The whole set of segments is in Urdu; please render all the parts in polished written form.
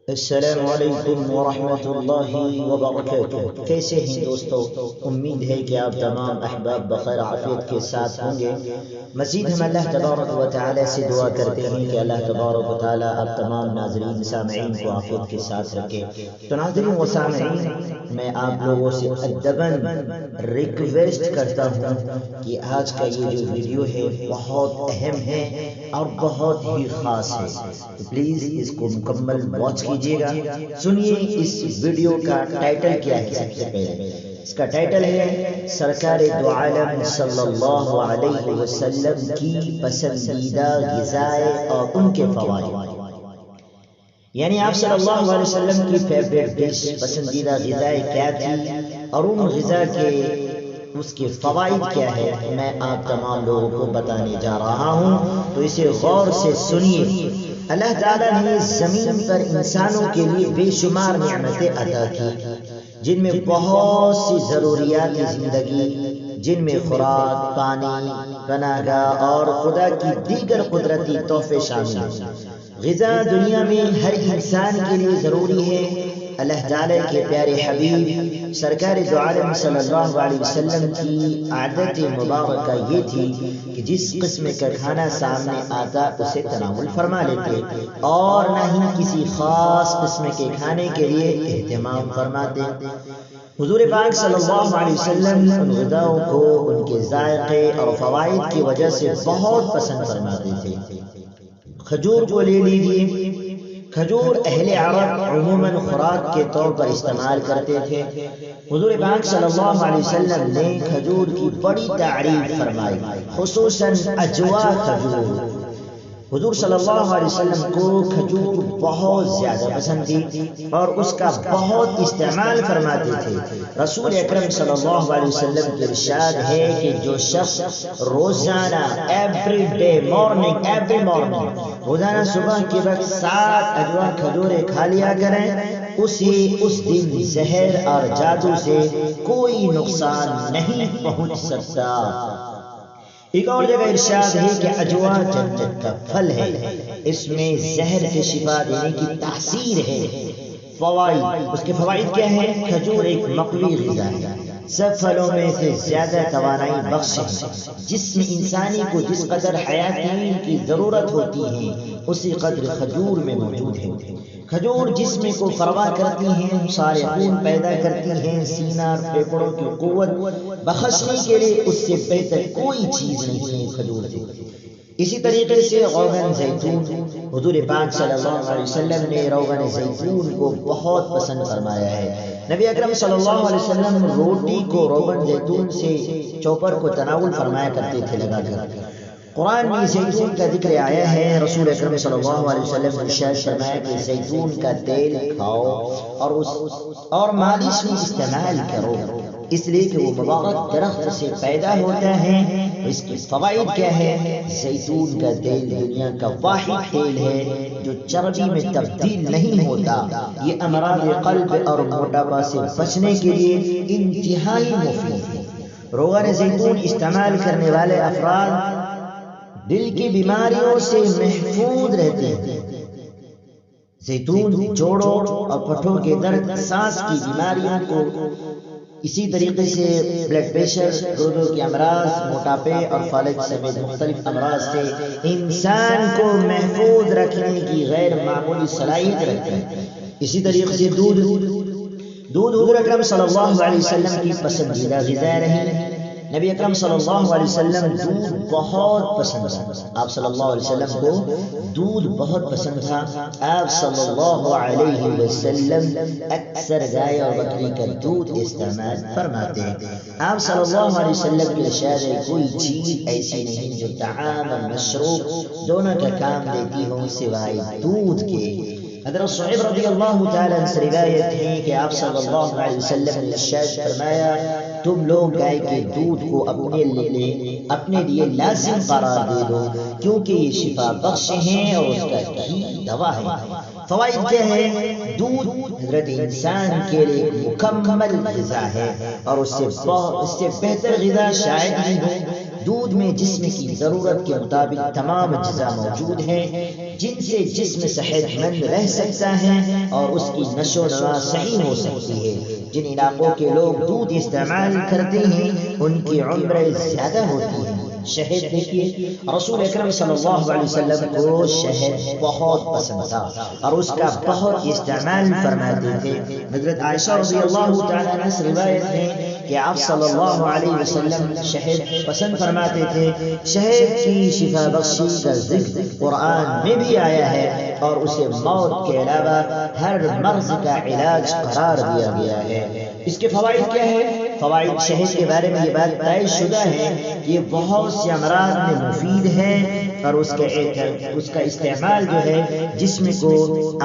السلام علیکم ورحمۃ اللہ وبرکاتہ۔ کیسے ہیں دوستو؟ امید ہے کہ آپ تمام احباب بخیر عافیت کے ساتھ ہوں گے۔ مزید ہم اللہ تبارک و تعالی سے دعا کرتے ہیں کہ اللہ تبارک و تعالی آپ تمام ناظرین سامعین کو عافیت کے ساتھ رکھے۔ تو ناظرین و سامعین، میں آپ لوگوں سے ادباً ریکویسٹ کرتا ہوں کہ آج کا یہ جو ویڈیو ہے بہت اہم ہے اور بہت ہی خاص ہے، تو پلیز اس کو مکمل واچ کیجیے گا۔ سنیے اس ویڈیو کا ٹائٹل کیا ہے۔ سب سے پہلے اس کا ٹائٹل ہے سرکار دو عالم صلی اللہ علیہ وسلم کی پسندیدہ غذائیں اور ان کے فوائد، یعنی آپ صلی اللہ علیہ وسلم کی فیوریٹ ڈش، پسندیدہ غذائیں کیا تھی اور ان غذا کے اس کے فوائد کیا ہے، میں آپ تمام لوگوں کو بتانے جا رہا ہوں، تو اسے غور سے سنیے۔ اللہ تعالیٰ نے زمین پر انسانوں کے لیے بے شمار نعمتیں عطا کی، جن میں بہت سی ضروریات زندگی، جن میں خوراک، پانی، پناہ گاہ اور خدا کی دیگر قدرتی تحفے شامل ہیں۔ غذا دنیا میں ہر انسان کے لیے ضروری ہے۔ اللہ تعالیٰ کے پیارے حبیب سرکار دو عالم صلی اللہ علیہ وسلم کی عادت مبارکہ یہ تھی کہ جس قسم کا کھانا سامنے آتا اسے تناول فرما لیتے اور نہ ہی کسی خاص قسم کے کھانے کے لیے اہتمام فرماتے۔ حضور پاک صلی اللہ علیہ وسلم ان غذاؤں کو ان کے ذائقے اور فوائد کی وجہ سے بہت پسند فرماتے تھے۔ کھجور کو لے لیجیے۔ کھجور اہل عرب عموماً خوراک کے طور پر استعمال کرتے تھے۔ حضور پاک صلی اللہ علیہ وسلم نے کھجور کی بڑی تعریف فرمائی، خصوصاً اجوا کھجور۔ حضور صلی اللہ علیہ وسلم کو کھجور بہت زیادہ پسند تھی اور اس کا بہت استعمال فرماتے تھے۔ رسول اکرم صلی اللہ علیہ وسلم کی ارشاد ہے کہ جو شخص روزانہ ایوری مارننگ روزانہ صبح کے وقت 7 اجوا کھجوریں کھا لیا کریں، اسے اس دن زہر اور جادو سے کوئی نقصان نہیں پہنچ سکتا۔ ایک اور جگہ ارشاد ہے کہ اجوا جنت کا پھل ہے، اس میں زہر سے شفا دینے کی تاثیر ہے۔ فوائد، اس کے فوائد کیا ہیں؟ کھجور ایک مقوی غذا ہے، سب پھلوں میں سے زیادہ توانائی بخش ہے۔ جسم انسانی کو جس قدر حیاتین کی ضرورت ہوتی ہے اسی قدر کھجور میں موجود ہے۔ کھجور جسم کو فراوا کرتی ہیں، سارے خون پیدا کرتی ہیں، سینہ اور پھیپھڑوں کی قوت بخشنے کے لیے اس سے بہتر کوئی چیز نہیں ہے کھجور سے۔ اسی طریقے سے روغن زیتون، حضور پاک صلی اللہ علیہ وسلم نے روغن زیتون کو بہت پسند فرمایا ہے۔ نبی اکرم صلی اللہ علیہ وسلم روٹی کو روغن زیتون سے چوپر کو تناول فرمایا کرتے تھے لگا کر۔ قرآن میں زیتون کا ذکر آیا ہے۔ رسول اکرم صلی اللہ علیہ وسلم نے ارشاد فرمایا کہ زیتون کا تیل کھاؤ اور مالش میں استعمال کرو، اس لیے کہ وہ مبارک درخت سے پیدا ہوتا ہے۔ اس کے فوائد کیا ہے؟ زیتون کا تیل دنیا کا واحد تیل ہے جو چربی میں تبدیل نہیں ہوتا۔ یہ امراض قلب اور موٹاپا سے بچنے کے لیے انتہائی مفید ہے۔ روغن زیتون استعمال کرنے والے افراد دل کی بیماریوں سے محفوظ رہتے ہیں۔ زیتون جوڑوں اور پٹھوں کے درد، سانس کی بیماریوں کو، اسی طریقے سے بلڈ پریشر، گردوں کے امراض، موٹاپے اور فالج سمیت مختلف امراض سے انسان کو محفوظ رکھنے کی غیر معمولی صلاحیت رکھتے ہیں۔ اسی طریقے سے دودھ حضور اکرم صلی اللہ علیہ وسلم کی پسندیدہ غذا رہی۔ نبی اکرم صلی اللہ علیہ وسلم دودھ بہت پسند تھا۔ آپ صلی اللہ علیہ وسلم کو دودھ بہت پسند تھا۔ آپ صلی اللہ علیہ وسلم اکثر گائے اور بکری کا دودھ استعمال فرماتے ہیں۔ آپ صلی اللہ علیہ وسلم کی ارشاد ہے کوئی چیز ایسی نہیں جو طعام اور مشروب دونوں کا کام دیتی ہو سوائے دودھ کے۔ حضرت صہیب رضی اللہ تعالیٰ عنہ سے روایت ہے کہ آپ صلی اللہ علیہ وسلم نے ارشاد فرمایا تم لوگ گائے کے دودھ کو اپنے لیے لازم قرار دے دو، کیونکہ یہ شفا بخش ہیں اور اس کا گھی دوا ہے۔ فوائد کیا ہے؟ دودھ حضرت انسان کے لیے مکمل غذا ہے اور اس سے بہتر غذا شاید ہی ہو۔ دودھ میں جسم کی ضرورت کے مطابق تمام اجزاء موجود ہیں۔ جن سے جسم صحت مند رہ سکتا ہے اور اس کی نشو و نما صحیح ہو سکتی ہے۔ جن علاقوں کے لوگ دودھ استعمال کرتے ہیں ان کی عمر زیادہ ہوتی ہے۔ شہد دیکھیے، رسول اکرم صلی اللہ علیہ وسلم کو شہد بہت پسند تھا اور اس کا بہت استعمال فرماتے تھے۔ حضرت عائشہ رضی اللہ تعالیٰ عنہ سے روایت ہے کہ آپ صلی اللہ علیہ وسلم شہد پسند فرماتے تھے۔ شہد کی شفا بخشی کا ذکر قرآن میں بھی آیا ہے اور اسے موت کے علاوہ ہر مرض کا علاج قرار دیا گیا ہے۔ اس کے فوائد کیا ہے؟ فوائد شہد کے بارے میں یہ بات طے شدہ ہے کہ یہ بہت سی امراض میں مفید ہے اور اس کا استعمال جو ہے جسم کو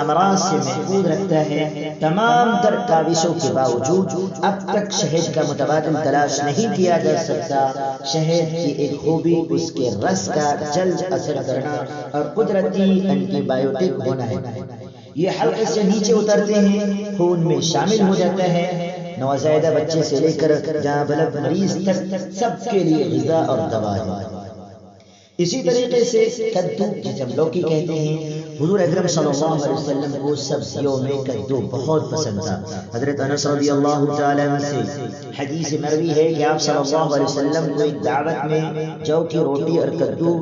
امراض سے محفوظ رکھتا ہے۔ تمام تر کاوشوں کے باوجود اب تک شہد کا متبادل تلاش نہیں کیا جا سکتا۔ شہد کی ایک خوبی اس کے رس کا جلد اثر کرنا اور قدرتی اینٹی بایوٹک ہونا ہے۔ یہ حلقے سے نیچے اترتے ہیں، خون میں شامل ہو جاتا ہے۔ نوزائیدہ بچے سے لے کر جہاں بلد مریض تک سب کے لیے غذا اور دوا ہے۔ اسی طریقے سے کدو جسے ہم لوکی کہتے ہیں، حضور اکرم صلی اللہ علیہ وسلم کو سبزیوں میں کدو بہت پسند تھا۔ حضرت انس رضی اللہ تعالیٰ عنہ سے حدیث مروی ہے کہ آپ صلی اللہ علیہ وسلم کو ایک دعوت میں جو کی روٹی اور کدو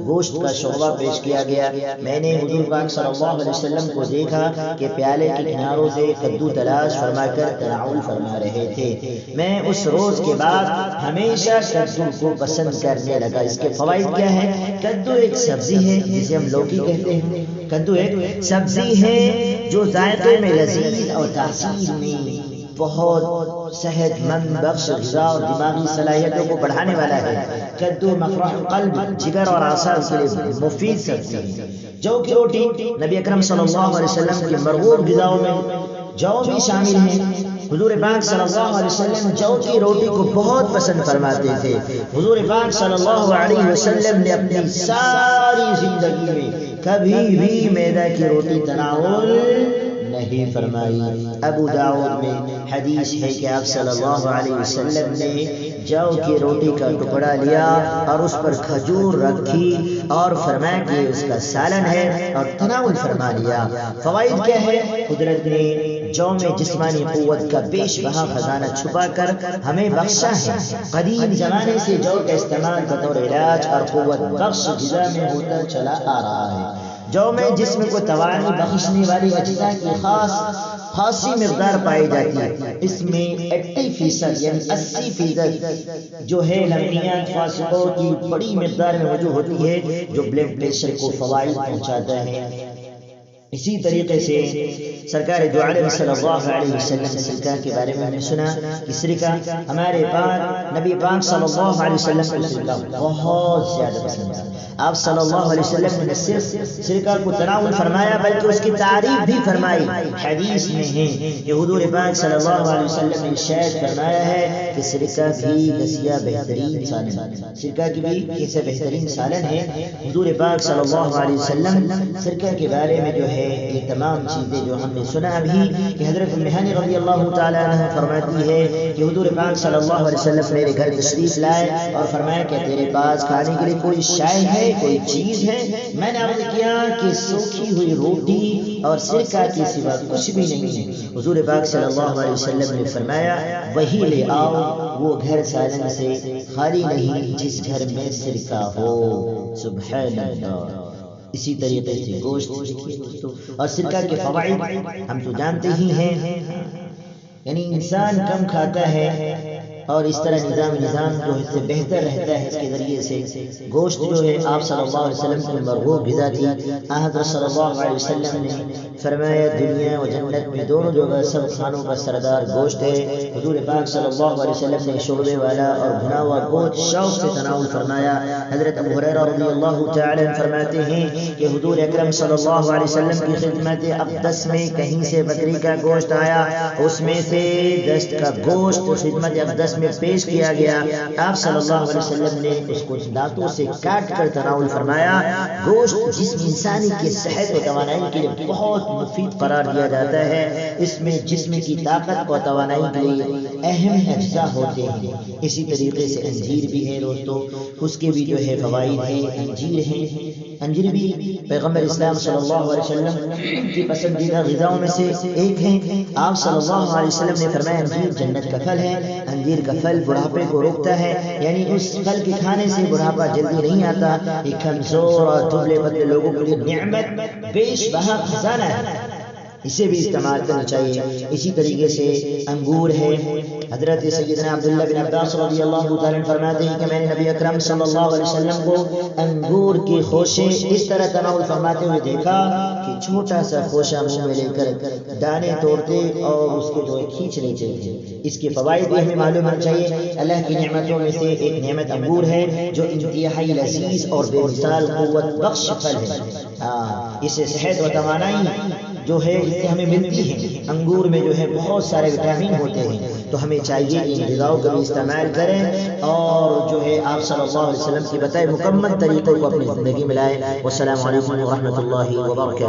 گوشت کا شوربہ پیش کیا گیا۔ میں نے حضور پاک صلی اللہ علیہ وسلم کو دیکھا کہ پیالے کے کناروں سے کدو تلاش فرما کر تناول فرما رہے تھے۔ میں اس روز کے بعد ہمیشہ کدو کو پسند کرنے لگا۔ اس کے فوائد کیا ہیں؟ کدو ایک سبزی ہے جسے ہم لوکی کہتے ہیں۔ کدو ایک سبزی ہے جو ذائقے میں لذیذ اور تاثیر میں بہت صحت مند بخش غذا اور دماغی صلاحیتوں کو بڑھانے والا ہے۔ کدو مفرح قلب، جگر اور اعصاب کے لیے مفید سبزی ہے۔ جو کی روٹی نبی اکرم صلی اللہ علیہ وسلم کی مرغوب غذاؤں میں جو بھی شامل ہیں۔ حضور پاک صلی اللہ علیہ وسلم جو کی روٹی کو بہت پسند فرماتے تھے۔ حضور پاک صلی اللہ علیہ وسلم نے اپنی ساری زندگی میں کبھی بھی میدا کی روٹی تناول نہیں فرمائی۔ ابو داؤد میں حدیث ہے کہ آپ صلی اللہ علیہ وسلم نے جو کی روٹی کا ٹکڑا لیا اور اس پر کھجور رکھی اور فرمایا کہ اس کا سالن ہے اور تناول فرما لیا۔ فوائد کیا ہے؟ قدرت نے جو میں جسمانی قوت کا بیش بہا خزانہ چھپا کر ہمیں بخشا ہے۔ قدیم زمانے سے جو کا استعمال بطور علاج اور قوت بخش غذا میں ہوتا چلا آ رہا ہے۔ جو میں جسم کو توانائی بخشنے والی اجزاء کی خاصی مقدار پائی جاتی ہے۔ اس میں 80% یعنی 80% جو ہے لمعیات فاسقوں کی بڑی مقدار میں موجود ہوتی ہے جو بلڈ پریشر کو فوائد پہنچاتا ہے۔ اسی طریقے سے سرکار دو عالم صلی اللہ علیہ وسلم سرکہ کے بارے میں نے سنا کہ سرکہ ہمارے پاک نبی پاک صلی اللہ علیہ وسلم کو سرکہ بہت زیادہ پسند ہے۔ آپ صلی اللہ علیہ وسلم نے صرف سرکہ کو تناول فرمایا بلکہ اس کی تعریف بھی فرمائی۔ حدیث میں ہے کہ حضور پاک صلی اللہ علیہ وسلم نے ارشاد فرمایا ہے کہ سرکہ بھی کسیا بہترین سالن ہے۔ سرکہ کی بھی کیسے بہترین سالن ہے۔ حضور پاک صلی اللہ علیہ وسلم سرکہ کے بارے میں جو ہے یہ تمام چیزیں جو ہم نے سنا ابھی کہ حضرت ام ہانی رضی اللہ تعالیٰ عنہ فرماتی ہے کہ حضور پاک صلی اللہ علیہ وسلم میرے گھر تشریف لائے اور فرمایا کہ تیرے پاس کھانے کے لیے کوئی شے ہے، کوئی چیز ہے؟ میں نے عرض کیا کہ سوکھی ہوئی روٹی اور سرکہ کے سوا کچھ بھی نہیں ہے۔ حضور پاک صلی اللہ علیہ وسلم نے فرمایا وہی لے آؤ، وہ گھر سالن سے خالی نہیں جس گھر میں سرکہ ہو۔ سبحان اللہ۔ اسی طریقے سے گوشت اور سرکہ کے فوائد ہم تو جانتے ہی ہیں، یعنی انسان کم کھاتا ہے اور اس طرح نظام جو ہے سے بہتر رہتا ہے۔ اس کے ذریعے سے گوشت جو ہے آپ صلی اللہ علیہ وسلم کی مرغوب غذا تھی۔ حضرت صلی اللہ علیہ وسلم نے فرمایا دنیا و جنت میں دونوں جگہ سب کھانوں کا سردار گوشت ہے۔ حضور پاک صلی اللہ علیہ وسلم نے شوربے والا اور بھنا ہوا گوشت شوق سے تناول فرمایا۔ حضرت ابو ہریرہ رضی اللہ تعالی عنہ فرماتے ہیں کہ حضور اکرم صلی اللہ علیہ وسلم کی خدمت اقدس میں کہیں سے بکری کا گوشت آیا، اس میں سے دست کا گوشت خدمت اقدس میں پیش کیا گیا، آپ صلی اللہ علیہ وسلم نے اس کو دانتوں سے کاٹ کر تناول فرمایا۔ گوشت جسم انسانی کی صحت و توانائی کے لیے بہت مفید قرار دیا جاتا ہے، اس میں جسم کی طاقت اور توانائی کے لیے اہم اجزاء ہوتے ہیں۔ اسی طریقے سے انجیر بھی ہے دوستو، اس کے بھی جو ہے فوائد ہیں، انجیر ہیں، انجیر بھی پیغمبر اسلام صلی اللہ علیہ وسلم کی پسندیدہ غذاؤں میں سے ایک ہے۔ آپ صلی اللہ علیہ وسلم نے فرمایا انجیر جنت کا پھل ہے، انجیر کا پھل بڑھاپے کو روکتا ہے، یعنی اس پھل کے کھانے سے بڑھاپا جلدی نہیں آتا۔ یہ کمزور اور دبلے پتلے لوگوں کے لیے نعمت بیش بہا خزانہ ہے، اسے بھی استعمال کرنا چاہیے۔ اسی طریقے سے انگور ہے، حضرت سیدنا عبداللہ بن عباس رضی اللہ تعالیٰ فرماتے ہیں کہ میں نے نبی اکرم صلی اللہ علیہ وسلم کو انگور کی خوشیں اس طرح تناول فرماتے ہوئے دیکھا کہ چھوٹا سا خوشہ منہ میں لے کر دانے توڑتے اور اس کے جو ہے کھینچ لیتے تھے۔ اس کے فوائد بھی ہمیں معلوم ہونا چاہیے۔ اللہ کی نعمتوں میں سے ایک نعمت انگور ہے جو انتہائی لذیذ اور بے مثال قوت بخش پھل ہے۔ اسے صحت و توانائی جو ہے اس سے ہمیں ملتی ہے۔ انگور میں جو ہے بہت سارے وٹامن ہوتے ہیں، تو ہمیں چاہیے کہ ان غذاؤں کا بھی استعمال کریں اور جو ہے آپ صلی اللہ علیہ وسلم کی بتائے مکمل طریقوں کو اپنی زندگی میں لائیں۔ والسلام علیکم ورحمۃ اللہ وبرکاتہ۔